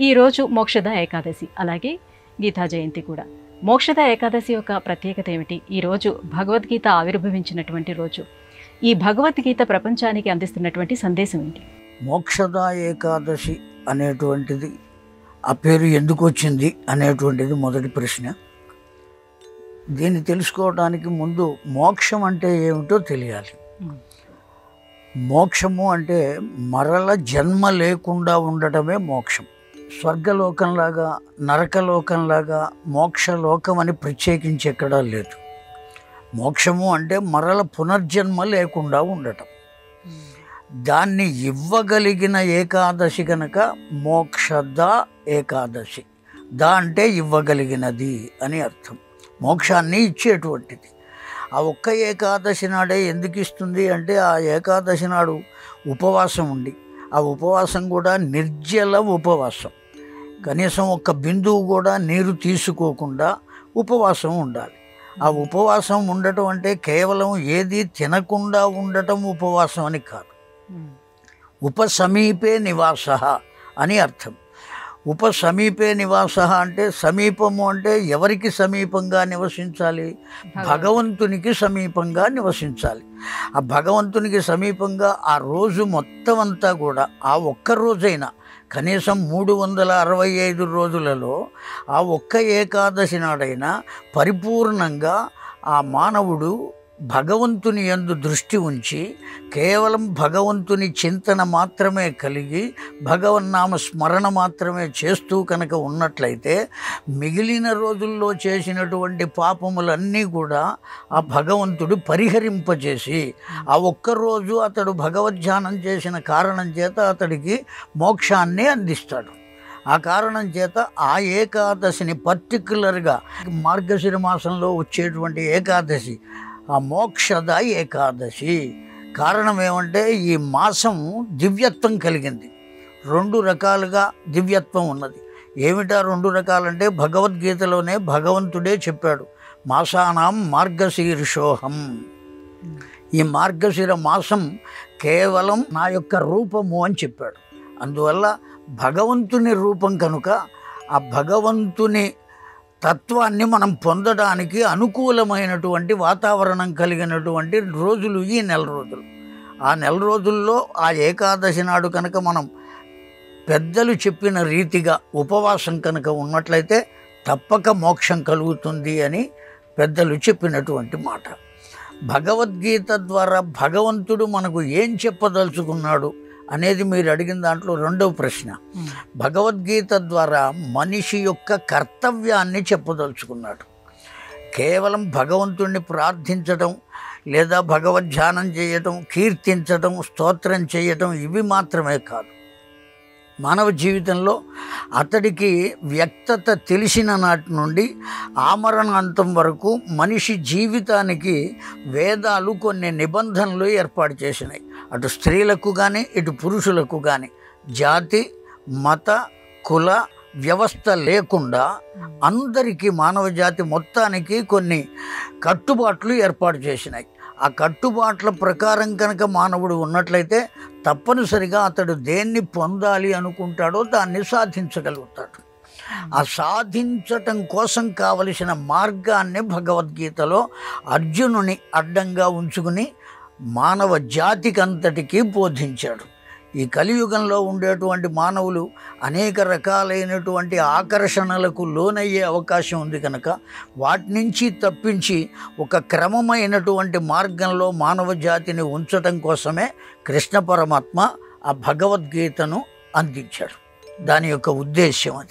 ఈరోజు మోక్షద ఏకాదశి, అలాగే గీతా జయంతి కూడా. మోక్షద ఏకాదశి యొక్క ప్రత్యేకత ఏమిటి? ఈరోజు భగవద్గీత ఆవిర్భవించినటువంటి రోజు. ఈ భగవద్గీత ప్రపంచానికి అందిస్తున్నటువంటి సందేశం ఏంటి? మోక్షద ఏకాదశి అనేటువంటిది ఆ పేరు ఎందుకు వచ్చింది అనేటువంటిది మొదటి ప్రశ్న. దీన్ని తెలుసుకోవడానికి ముందు మోక్షం అంటే ఏమిటో తెలియాలి. మోక్షము అంటే మరల జన్మ లేకుండా ఉండటమే మోక్షం. స్వర్గలోకంలాగా నరకలోకంలాగా మోక్షలోకం అని ప్రత్యేకించి ఎక్కడా లేదు. మోక్షము అంటే మరల పునర్జన్మ లేకుండా ఉండటం. దాన్ని ఇవ్వగలిగిన ఏకాదశి కనుక మోక్షద ఏకాదశి. దా అంటే ఇవ్వగలిగినది అని అర్థం, మోక్షాన్ని ఇచ్చేటువంటిది. ఆ ఒక్క ఏకాదశి నాడే ఎందుకు ఇస్తుంది అంటే, ఆ ఏకాదశి నాడు ఉపవాసం ఉండి, ఆ ఉపవాసం కూడా నిర్జల ఉపవాసం, కనీసం ఒక్క బిందువు కూడా నీరు తీసుకోకుండా ఉపవాసం ఉండాలి. ఆ ఉపవాసం ఉండటం అంటే కేవలం ఏది తినకుండా ఉండటం ఉపవాసం అని కాదు. ఉపసమీపే నివాస అని అర్థం. ఉపసమీపే నివాస అంటే సమీపము అంటే ఎవరికి సమీపంగా నివసించాలి? భగవంతునికి సమీపంగా నివసించాలి. ఆ భగవంతునికి సమీపంగా ఆ రోజు మొత్తం అంతా కూడా, ఆ ఒక్క రోజైనా కనీసం 365 రోజులలో ఆ ఒక్క ఏకాదశి నాడైనా పరిపూర్ణంగా ఆ మానవుడు భగవంతుని యందు దృష్టి ఉంచి కేవలం భగవంతుని చింతన మాత్రమే కలిగి భగవన్నామ స్మరణ మాత్రమే చేస్తూ కనుక ఉన్నట్లయితే మిగిలిన రోజుల్లో చేసినటువంటి పాపములన్నీ కూడా ఆ భగవంతుడు పరిహరింపజేసి ఆ ఒక్కరోజు అతడు భగవద్ధ్యానం చేసిన కారణం చేత అతడికి మోక్షాన్ని అందిస్తాడు. ఆ కారణం చేత ఆ ఏకాదశిని పర్టిక్యులర్గా మార్గశిర మాసంలో వచ్చేటువంటి ఏకాదశి ఆ మోక్షద ఏకాదశి. కారణం ఏమంటే, ఈ మాసం దివ్యత్వం కలిగింది. 2 రకాలుగా దివ్యత్వం ఉన్నది. ఏమిటా 2 రకాలంటే, భగవద్గీతలోనే భగవంతుడే చెప్పాడు, మాసానాం మార్గశీర్షోహం. ఈ మార్గశిర మాసం కేవలం నా యొక్క రూపము అని చెప్పాడు. అందువల్ల భగవంతుని రూపం కనుక ఆ భగవంతుని తత్వాన్ని మనం పొందడానికి అనుకూలమైనటువంటి వాతావరణం కలిగినటువంటి రోజులు ఈ నెల రోజులు. ఆ నెల రోజుల్లో ఆ ఏకాదశి నాడు కనుక మనం పెద్దలు చెప్పిన రీతిగా ఉపవాసం కనుక ఉన్నట్లయితే తప్పక మోక్షం కలుగుతుంది అని పెద్దలు చెప్పినటువంటి మాట. భగవద్గీత ద్వారా భగవంతుడు మనకు ఏం చెప్పదలుచుకున్నాడు అనేది మీరు అడిగిన దాంట్లో రెండవ ప్రశ్న. భగవద్గీత ద్వారా మనిషి యొక్క కర్తవ్యాన్ని చెప్పదలుచుకున్నాడు. కేవలం భగవంతుణ్ణి ప్రార్థించటం లేదా భగవద్ధ్యానం చేయటం, కీర్తించటం, స్తోత్రం చేయటం ఇవి మాత్రమే కాదు. మానవ జీవితంలో అతడికి వ్యక్తత తెలిసిన నాటి నుండి ఆమరణాంతం వరకు మనిషి జీవితానికి వేదాలు కొన్ని నిబంధనలు ఏర్పాటు చేసినాయి. అటు స్త్రీలకు కానీ ఇటు పురుషులకు కానీ జాతి మత కుల వ్యవస్థ లేకుండా అందరికీ, మానవ జాతి మొత్తానికి కొన్ని కట్టుబాట్లు ఏర్పాటు చేసినాయి. ఆ కట్టుబాట్ల ప్రకారం కనుక మానవుడు ఉన్నట్లయితే తప్పనిసరిగా అతడు దేన్ని పొందాలి అనుకుంటాడో దాన్ని సాధించగలుగుతాడు. ఆ సాధించటం కోసం కావలసిన మార్గాన్ని భగవద్గీతలో అర్జునుని అడ్డంగా ఉంచుకుని మానవ జాతికంతటికీ బోధించాడు. ఈ కలియుగంలో ఉండేటువంటి మానవులు అనేక రకాలైనటువంటి ఆకర్షణలకు లోనయ్యే అవకాశం ఉంది కనుక వాటి నుంచి తప్పించి ఒక క్రమమైనటువంటి మార్గంలో మానవ జాతిని ఉంచటం కోసమే కృష్ణ పరమాత్మ ఆ భగవద్గీతను అందించాడు. దాని యొక్క ఉద్దేశ్యం అది.